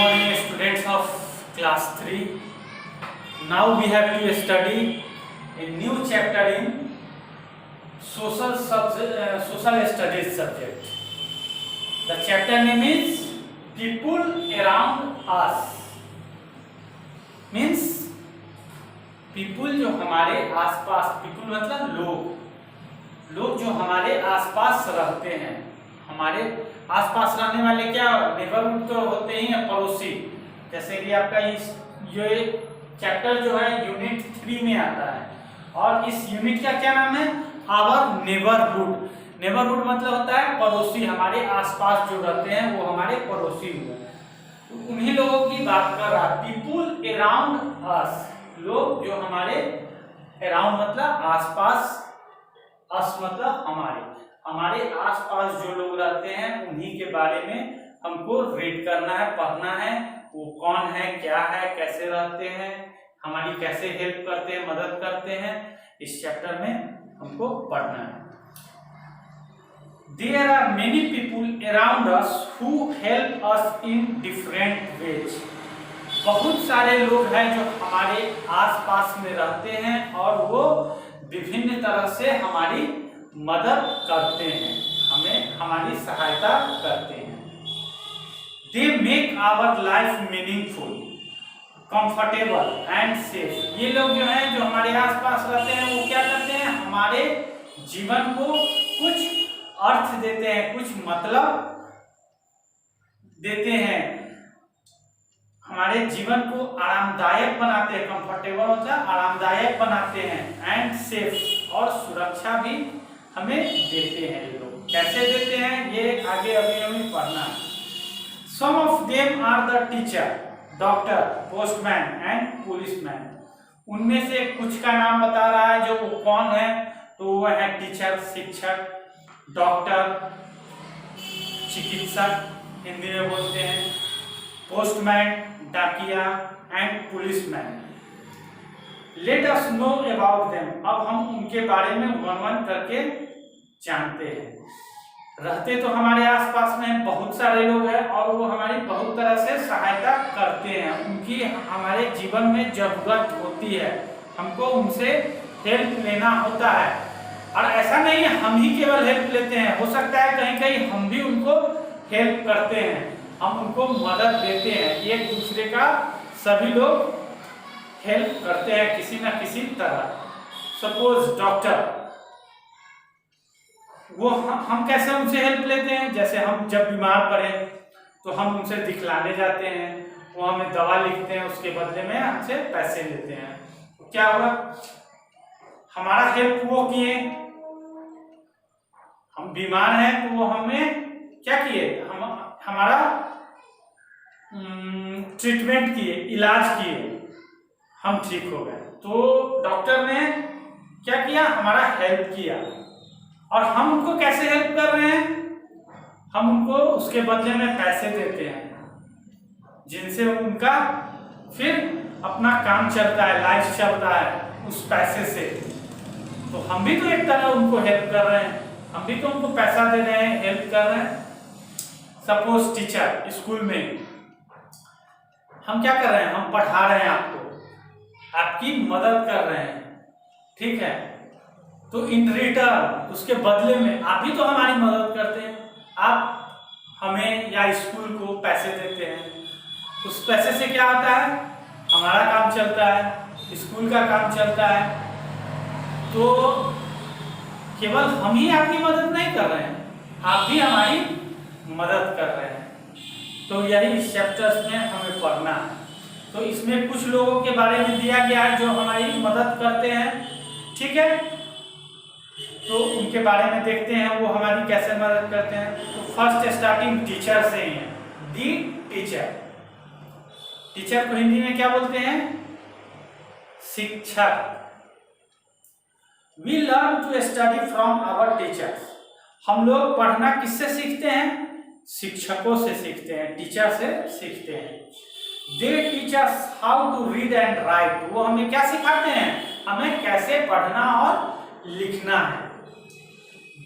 morning, students of class 3. Now we have to study a new chapter in social studies subject. The chapter name is People Around Us. Means people जो हमारे आसपास, people मतलब लोग जो हमारे आसपास रहते हैं, हमारे आसपास रहने वाले क्या नेबरहुड तो होते ही हैं, पड़ोसी। जैसे कि आपका इस ये चैप्टर जो है यूनिट 3 में आता है और इस यूनिट का क्या नाम है? Our neighbourhood. नेबरहुड मतलब होता है पड़ोसी, हमारे आसपास जो रहते हैं वो हमारे पड़ोसी हुए। तो उन्हीं लोगों की बात कर रहा है। पीपुल अराउंड अस, लोग जो हमारे अराउंड मतलब आसपास, अस मतलब हमारे आसपास जो लोग रहते हैं उन्हीं के बारे में हमको रीड करना है, पढ़ना है। वो कौन है, क्या है, कैसे रहते हैं, हमारी कैसे हेल्प करते हैं, मदद करते हैं, इस चैप्टर में हमको पढ़ना है। There are many people around us who help us in different ways. बहुत सारे लोग हैं जो हमारे आसपास में रहते हैं और वो विभिन्न तरह से हमारी मदद करते हैं, हमें हमारी सहायता करते हैं। They make our life meaningful, comfortable and safe. ये लोग जो हैं जो हमारे आसपास रहते हैं वो क्या करते हैं? हमारे जीवन को कुछ अर्थ देते हैं, कुछ मतलब देते हैं, हमारे जीवन को आरामदायक बनाते हैं। कंफर्टेबल मतलब आरामदायक बनाते हैं, एंड सेफ और सुरक्षा भी हमें देते हैं। ये लोग कैसे देते हैं ये आगे अभी हमें पढ़ना है। Some of them are the teacher, doctor, postman and policeman. उनमें से कुछ का नाम बता रहा है, जो वो कौन है, तो वो है टीचर शिक्षक, डॉक्टर चिकित्सक हिंदी में बोलते हैं, पोस्टमैन डाकिया and policeman. Let us know about them. अब हम उनके बारे में वर्णन करके जानते हैं। रहते तो हमारे आसपास में बहुत सारे लोग हैं और वो हमारी बहुत तरह से सहायता करते हैं। उनकी हमारे जीवन में जरूरत होती है, हमको उनसे हेल्प लेना होता है। और ऐसा नहीं है हम ही केवल हेल्प लेते हैं, हो सकता है कहीं कहीं हम भी उनको हेल्प करते हैं, हम उनको मदद देते हैं। एक दूसरे का सभी लोग हेल्प करते हैं किसी न किसी तरह। सपोज डॉक्टर, वो हम कैसे उनसे हेल्प लेते हैं? जैसे हम जब बीमार पड़े तो हम उनसे दिखलाने जाते हैं, वो हमें दवा लिखते हैं, उसके बदले में हमसे पैसे लेते हैं। तो क्या हुआ? हमारा हेल्प वो किए, हम बीमार हैं तो वो हमें क्या किए, हमारा ट्रीटमेंट किए, इलाज किए, हम ठीक हो गए। तो डॉक्टर ने क्या किया? हमारा हेल्प किया। और हम उनको कैसे हेल्प कर रहे हैं? हम उनको उसके बदले में पैसे देते हैं, जिनसे उनका फिर अपना काम चलता है, लाइफ चलता है उस पैसे से। तो हम भी तो एक तरह उनको हेल्प कर रहे हैं, हम भी तो उनको पैसा दे रहे हैं, हेल्प कर रहे हैं। सपोज टीचर, स्कूल में हम क्या कर रहे हैं? हम पढ़ा रहे हैं आपको, आपकी मदद कर रहे हैं, ठीक है? तो इन रिटर्न, उसके बदले में आप भी तो हमारी मदद करते हैं। आप हमें या स्कूल को पैसे देते हैं, उस पैसे से क्या होता है? हमारा काम चलता है, स्कूल का काम चलता है। तो केवल हम ही आपकी मदद नहीं कर रहे हैं, आप भी हमारी मदद कर रहे हैं। तो यही इस चैप्टर्स में हमें पढ़ना है। तो इसमें कुछ लोगों के बारे में दिया गया है जो हमारी मदद करते हैं, ठीक है? तो उनके बारे में देखते हैं वो हमारी कैसे मदद करते हैं। तो फर्स्ट स्टार्टिंग टीचर से ही है। दी टीचर, टीचर को हिंदी में क्या बोलते हैं? शिक्षक। We learn to study from our teachers. हम लोग पढ़ना किससे सीखते हैं? शिक्षकों से सीखते हैं, टीचर से सीखते हैं। They teach us how to read and write. वो हमें क्या सिखाते हैं? हमें कैसे पढ़ना और लिखना है।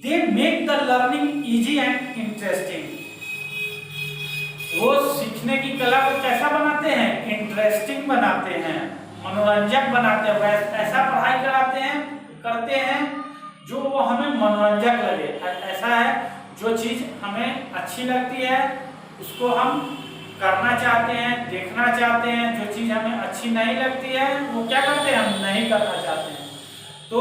They make the learning easy and interesting. वो सीखने की कला को कैसा बनाते हैं, इंटरेस्टिंग बनाते हैं, मनोरंजक बनाते हैं, ऐसा पढ़ाई करते हैं जो वो हमें मनोरंजक लगे। ऐसा है जो चीज हमें अच्छी लगती है उसको हम करना चाहते हैं, देखना चाहते हैं। जो चीज हमें अच्छी नहीं लगती है वो क्या करते हैं, हम नहीं करना चाहते हैं। तो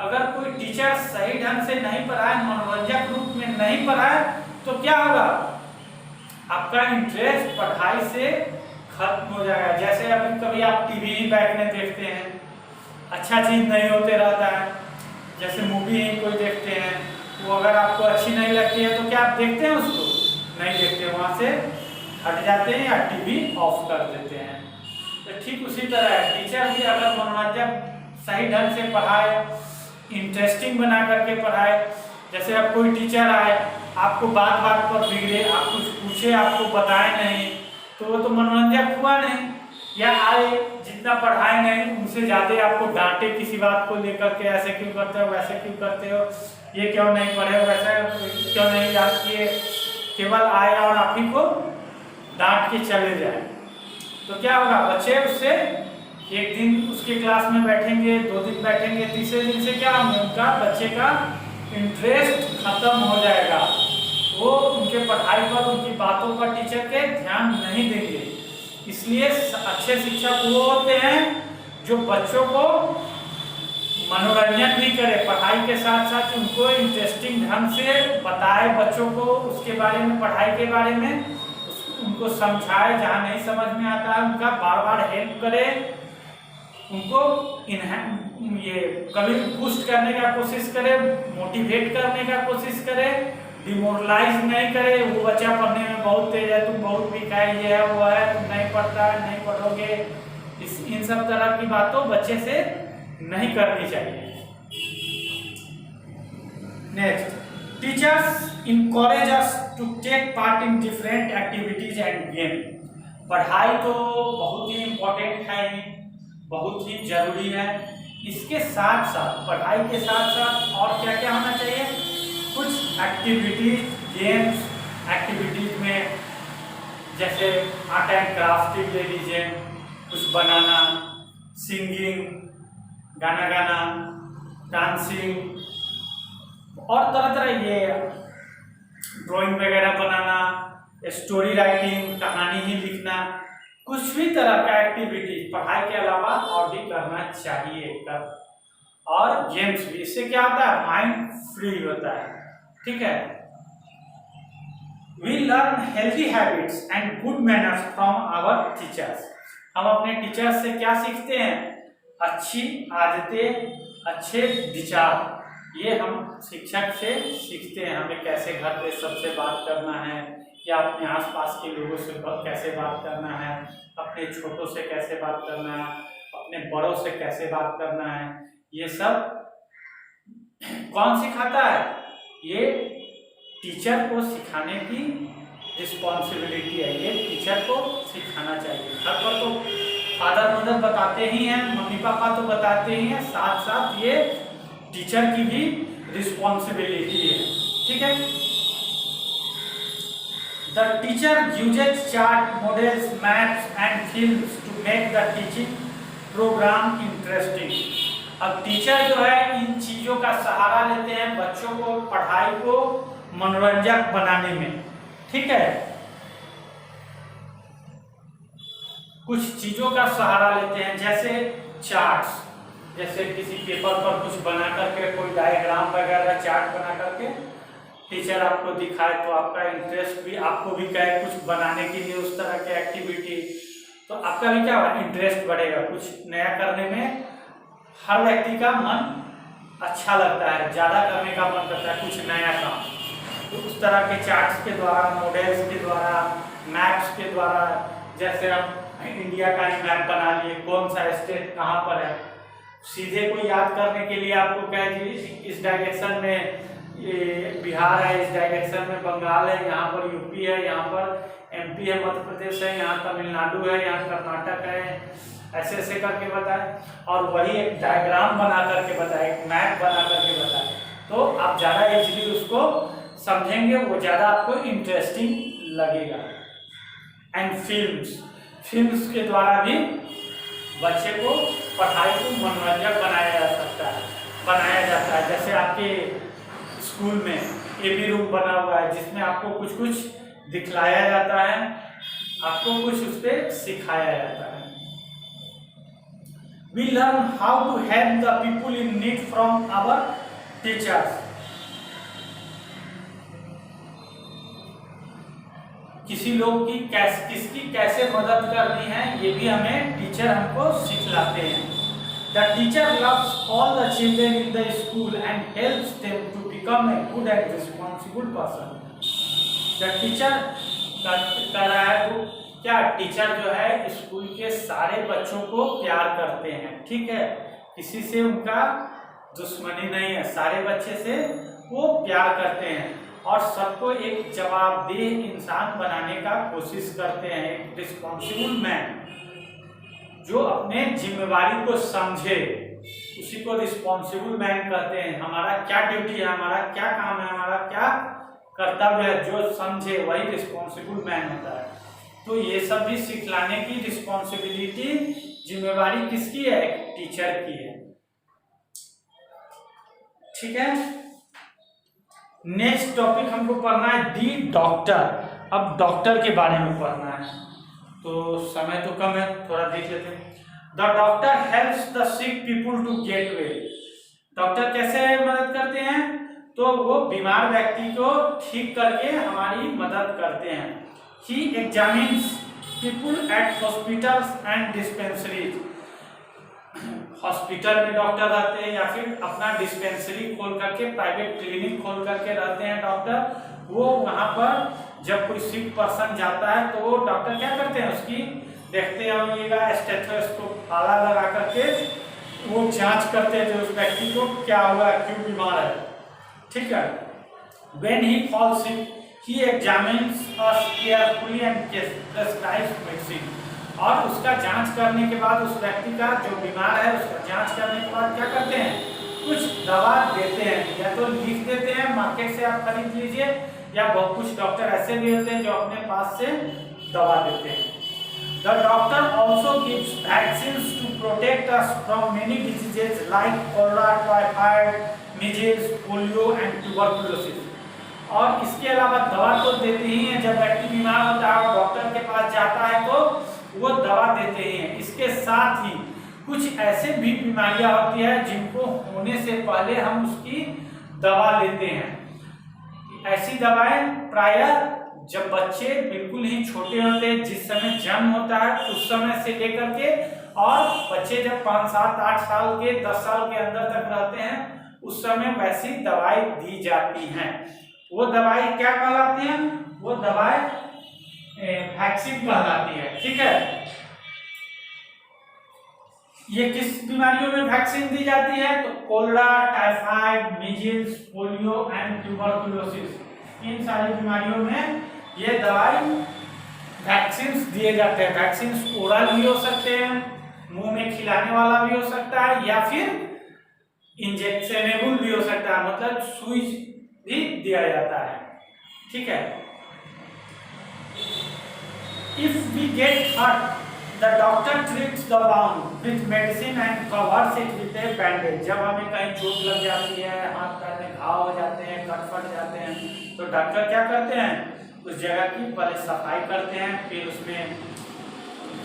अगर कोई टीचर सही ढंग से नहीं पढ़ाए, मनोरंजक रूप में नहीं पढ़ाए, तो क्या होगा, आपका इंटरेस्ट पढ़ाई से खत्म हो जाएगा। जैसे अभी कभी आप टीवी ही बैठने देखते हैं, अच्छा चीज नहीं होते रहता है, जैसे मूवी ही कोई देखते हैं, वो अगर आपको अच्छी नहीं लगती है तो क्या आप देखते हैं, उसको नहीं देखते, वहां से हट जाते हैं या टीवी ऑफ कर देते हैं। तो ठीक उसी तरह है, टीचर भी अगर मनोरंजक सही ढंग से पढ़ाए, इंटरेस्टिंग बना करके पढ़ाए। जैसे अब कोई टीचर आए, आपको बात बात पर बिगड़े, आप कुछ पूछे आपको बताए नहीं, तो वो तो मनोरंजक हुआ नहीं। या आए जितना पढ़ाए नहीं उनसे ज़्यादा आपको डांटे किसी बात को लेकर के, ऐसे क्यों करते हो, वैसे क्यों करते हो, ये क्यों नहीं पढ़े हो, वैसे क्यों नहीं याद किए, केवल आए और आप ही को डांट के चले जाए, तो क्या होगा, बच्चे उससे एक दिन उसके क्लास में बैठेंगे, 2 दिन बैठेंगे, तीसरे दिन से क्या होगा, उनका बच्चे का इंटरेस्ट खत्म हो जाएगा। वो उनके पढ़ाई पर, उनकी बातों पर टीचर के ध्यान नहीं देंगे। इसलिए अच्छे शिक्षक वो होते हैं जो बच्चों को मनोरंजन भी करे, पढ़ाई के साथ साथ उनको इंटरेस्टिंग ढंग से बताए, बच्चों को उसके बारे में, पढ़ाई के बारे में उनको समझाए, जहाँ नहीं समझ में आता है उनका बार बार हेल्प करे, उनको ये कभी बूस्ट करने का कोशिश करे, मोटिवेट करने का कोशिश करे, डिमोरलाइज नहीं करे। वो बच्चा पढ़ने में बहुत तेज है, तुम बहुत वीक है, ये है वो है, तुम नहीं पढ़ता है, नहीं पढ़ोगे, इन सब तरह की बातों बच्चे से नहीं करनी चाहिए। Next, teachers encourage us to take part in different activities and game। पढ़ाई तो बहुत ही इम्पोर्टेंट है, बहुत ही जरूरी है। इसके साथ साथ, पढ़ाई के साथ साथ और क्या क्या होना चाहिए, कुछ एक्टिविटीज, गेम्स एक्टिविटीज में, जैसे आर्ट एंड क्राफ्टिंग ले लीजिए, कुछ बनाना, सिंगिंग, गाना गाना, डांसिंग, और तरह तरह ये ड्राइंग वगैरह बनाना, स्टोरी राइटिंग, कहानी ही लिखना, कुछ भी तरह का एक्टिविटी पढ़ाई के अलावा और भी करना चाहिए। और गेम्स भी, इससे क्या होता है, माइंड फ्री होता है। ठीक है, we learn healthy habits and good manners from our teachers. हम अपने टीचर्स से क्या सीखते हैं, अच्छी आदतें, अच्छे विचार, ये हम शिक्षक से सीखते हैं। हमें कैसे घर पे सबसे बात करना है, या अपने आसपास के लोगों से कैसे बात करना है, अपने छोटों से कैसे बात करना है, अपने बड़ों से कैसे बात करना है, ये सब कौन सिखाता है, ये टीचर को सिखाने की रिस्पॉन्सिबिलिटी है, ये टीचर को सिखाना चाहिए। घर पर तो फादर मदर बताते ही हैं, मम्मी पापा तो बताते ही हैं, साथ साथ ये टीचर की भी रिस्पॉन्सिबिलिटी है। ठीक है, the teacher uses chart, models, maps and films to make the teaching program interesting. अब टीचर जो है इन चीजों का सहारा लेते हैं बच्चों को, पढ़ाई को मनोरंजक बनाने में। ठीक है, कुछ चीजों का सहारा लेते हैं, जैसे चार्ट्स, जैसे किसी पेपर पर कुछ बना करके, कोई डायग्राम वगैरह चार्ट बना करके टीचर आपको दिखाए, तो आपका इंटरेस्ट भी, आपको भी कहे कुछ बनाने के लिए उस तरह के एक्टिविटी, तो आपका भी क्या होगा, इंटरेस्ट बढ़ेगा कुछ नया करने में। हर व्यक्ति का मन अच्छा लगता है, ज़्यादा करने का मन करता है कुछ नया काम। तो उस तरह के चार्ट्स के द्वारा, मॉडल्स के द्वारा, मैप्स के द्वारा, जैसे हम इंडिया का ही मैप बना लिए, कौन सा स्टेट कहाँ पर है, सीधे को याद करने के लिए आपको कहे कि इस डायरेक्शन में ये बिहार है, इस डायरेक्शन में बंगाल है, यहाँ पर यूपी है, यहाँ पर एमपी है, मध्य प्रदेश है, यहाँ तमिलनाडु है, यहाँ कर्नाटक है, ऐसे ऐसे करके बताए, और वही एक डायग्राम बना करके बताए, एक मैप बना करके बताए, तो आप ज़्यादा इजीली उसको समझेंगे, वो ज़्यादा आपको इंटरेस्टिंग लगेगा। एंड फिल्म्स के द्वारा भी बच्चे को पढ़ाई को मनोरंजक बनाया जाता है। जैसे आपके स्कूल में एबी रूम बना हुआ है जिसमें आपको कुछ कुछ दिखलाया जाता है, आपको कुछ उस पर सिखाया जाता है। We learn how to help the people in need from our teachers. किसी लोग की किसकी कैसे मदद करनी है ये भी हमें टीचर हमको सिखलाते हैं। The teacher loves all the children in the school and helps them to become a good and responsible person. The teacher कर रहा है तो क्या टीचर जो है स्कूल के सारे बच्चों को प्यार करते हैं, ठीक है, किसी से उनका दुश्मनी नहीं है, सारे बच्चे से वो प्यार करते हैं और सबको एक जवाबदेह इंसान बनाने का कोशिश करते हैं। एक रिस्पॉन्सिबल मैन जो अपने जिम्मेवारी को समझे उसी को रिस्पॉन्सिबल मैन कहते हैं। हमारा क्या ड्यूटी है, हमारा क्या काम है, हमारा क्या कर्तव्य है, जो समझे वही रिस्पॉन्सिबल मैन होता है। तो ये सब भी सिखलाने की रिस्पॉन्सिबिलिटी, जिम्मेवारी किसकी है? टीचर की है, ठीक है। नेक्स्ट टॉपिक हमको पढ़ना है दी डॉक्टर। अब डॉक्टर के बारे में पढ़ना है तो समय तो कम है, थोड़ा देख लेते हैं। The doctor helps the sick people to get well. Doctor कैसे मदद करते हैं? तो वो बीमार व्यक्ति को ठीक करके हमारी मदद करते हैं। He examines people at hospitals and dispensaries. Hospital में डॉक्टर रहते हैं या फिर अपना डिस्पेंसरी खोल करके, प्राइवेट क्लिनिक खोल करके रहते हैं डॉक्टर। वो वहाँ पर जब कोई सिक पर्सन जाता है तो वो डॉक्टर क्या करते हैं, उसकी देखते होइएगा स्टेथोस्कोप आला लगा करके वो जांच करते हैं जो उस व्यक्ति को क्या हुआ, क्यों बीमार है, ठीक है। When he falls sick, he examines us carefully and prescribes medicine. और उसका जांच करने के बाद उस व्यक्ति का जो बीमार है उसका जांच करने के बाद क्या करते हैं, कुछ दवा देते हैं, या तो लिख देते हैं मार्केट से आप खरीद लीजिए, या बहुत कुछ डॉक्टर ऐसे भी होते हैं जो अपने पास से दवा देते हैं। The doctor also gives vaccines to protect us from many diseases like cholera, typhoid, measles, polio and tuberculosis. और इसके अलावा दवा तो देते ही हैं, जब व्यक्ति बीमार होता है और डॉक्टर के पास जाता है तो वो दवा देते ही हैं। इसके साथ ही कुछ ऐसे भी बीमारियां होती है जिनको होने से पहले हम उसकी दवा लेते हैं। ऐसी दवाएं प्रायः जब बच्चे बिल्कुल ही छोटे होते हैं, जिस समय जन्म होता है उस समय से लेकर के, और बच्चे जब 5, 7, 8 साल के 10 साल के अंदर तक रहते हैं उस समय वैसी दवाई दी जाती हैं। वो दवाई क्या कहलाती है? वो दवाई वैक्सीन कहलाती है, ठीक है। ये किस बीमारियों में वैक्सीन दी जाती है? तो cholera, typhoid, measles, polio and tuberculosis, इन सारी बीमारियों में ये दवाई वैक्सीन दिए जाते हैं। वैक्सीन ओरल भी हो सकते हैं, मुंह में खिलाने वाला भी हो सकता है, या फिर इंजेक्शनेबल भी हो सकता है, मतलब सुई भी दिया जाता है, ठीक है। If we get hurt, the doctor treats the wound with medicine and covers it with a bandage. जब हमें कहीं चोट लग जाती है, हाथ पैर में घाव हो जाते हैं, कट फट जाते हैं, तो डॉक्टर क्या करते हैं, उस जगह की पहले सफाई करते हैं, फिर उसमें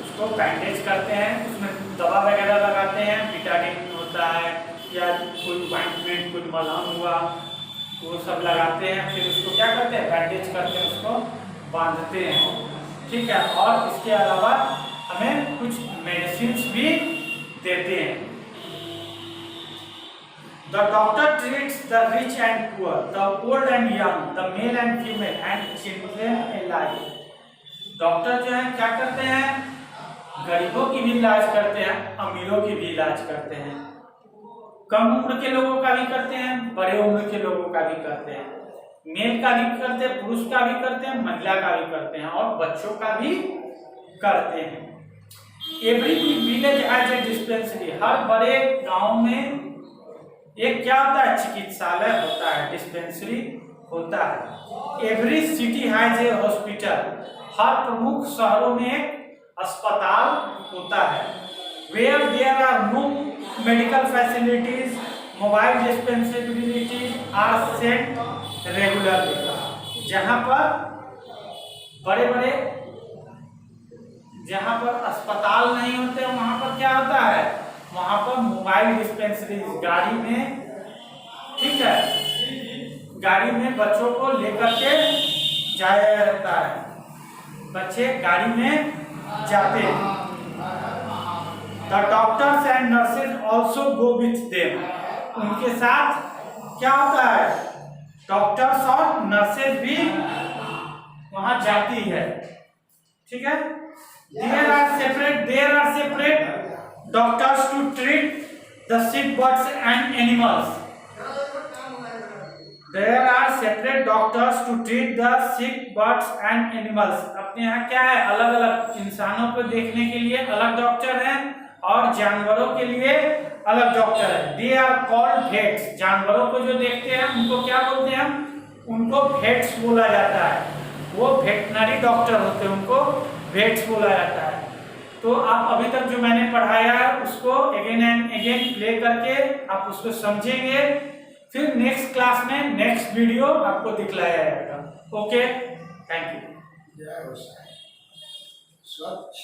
उसको बैंडेज करते हैं, उसमें दवा वगैरह लगाते हैं, विटामिन होता है या कोई ऑइंटमेंट, कोई मलहम हुआ, वो सब लगाते हैं, फिर उसको क्या करते हैं, बैंडेज करते हैं, उसको बांधते हैं, ठीक है। और इसके अलावा हमें कुछ मेडिसिन भी देते हैं। The doctor treats the rich and poor, the old and young, the male and female and children alike. Doctor जो है क्या करते हैं, गरीबों की भी इलाज करते हैं, अमीरों की भी इलाज करते हैं, कम उम्र के लोगों का भी करते हैं, बड़े उम्र के लोगों का भी करते हैं, मेल का भी करते हैं, पुरुष का भी करते हैं, महिला का भी करते हैं, और बच्चों का भी करते हैं। Every village has a dispensary. हर बड़े गांव में एक क्या होता है, चिकित्सालय होता है, डिस्पेंसरी होता है। Every city has a hospital. हर प्रमुख शहरों में एक अस्पताल होता है। Where there are no medical facilities, mobile dispensabilities are set regularly. जहाँ पर बड़े बड़े जहाँ पर अस्पताल नहीं होते वहाँ पर क्या होता है, वहाँ पर मोबाइल डिस्पेंसरीज गाड़ी में, ठीक है, गाड़ी में बच्चों को लेकर के जाया जाता है, बच्चे गाड़ी में जाते हैं। The doctors and nurses also go with them, उनके साथ क्या होता है, डॉक्टर्स और नर्सेज भी वहां जाती है, ठीक है। There are separate doctors to treat the sick birds and animals. There are separate doctors to treat the sick birds and animals। अपने यहाँ क्या है, अलग अलग इंसानों को देखने के लिए अलग डॉक्टर हैं और जानवरों के लिए अलग डॉक्टर है। They are called vets। जानवरों को जो देखते हैं उनको क्या बोलते हैं हम, उनको वेट्स बोला जाता है। वो वेटनरी डॉक्टर होते हैं, उनको वेट्स बोला जाता है। तो आप अभी तक जो मैंने पढ़ाया है उसको अगेन एंड अगेन प्ले करके आप उसको समझेंगे, फिर नेक्स्ट क्लास में नेक्स्ट वीडियो आपको दिखलाया जाएगा। Okay, thank you.